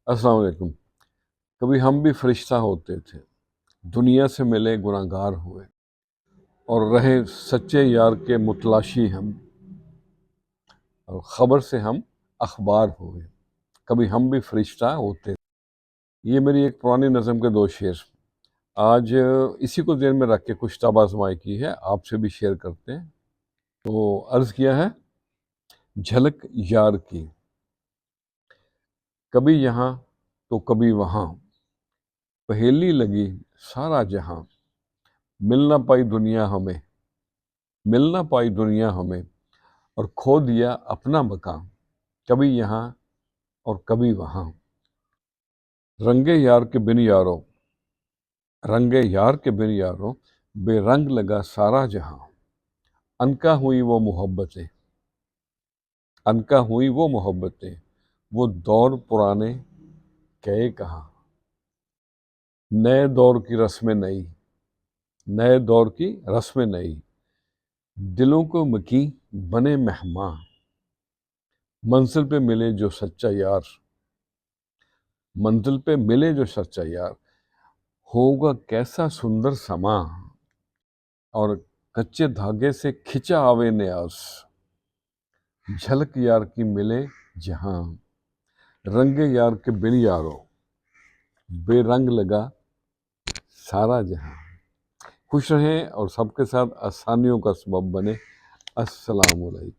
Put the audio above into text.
अस्सलाम वालेकुम। कभी हम भी फरिश्ता होते थे, दुनिया से मिले गुनाहगार हुए और रहे सच्चे यार के मुतलाशी हम, और ख़बर से हम अखबार हुए। कभी हम भी फरिश्ता होते थे। ये मेरी एक पुरानी नज़म के दो शेर आज इसी को ध्यान में रख के कुछ ताबाज़माई की है, आपसे भी शेयर करते हैं। तो अर्ज़ किया है, झलक यार की, कभी यहाँ तो कभी वहाँ, पहेली लगी सारा जहां, मिल ना पाई दुनिया हमें, मिल ना पाई दुनिया हमें, और खो दिया अपना मकान, कभी यहाँ और कभी वहाँ। रंगे यार के बिन यारो, रंगे यार के बिन यारो, बेरंग लगा सारा जहां, अनका हुई वो मोहब्बतें, अनका हुई वो मोहब्बतें, वो दौर पुराने गए कहाँ। नए दौर की रस्में नई, नए दौर की रस्में नई, दिलों को मकी बने मेहमान, मंजिल पे मिले जो सच्चा यार, मंजिल पे मिले जो सच्चा यार, होगा कैसा सुंदर समा, और कच्चे धागे से खिंचा आवे न्यास, झलक यार की मिले जहां, रंगे यार के बिन यारो, बेरंग लगा सारा जहां। खुश रहें और सबके साथ आसानियों का सबब बने। अस्सलाम वालेकुम।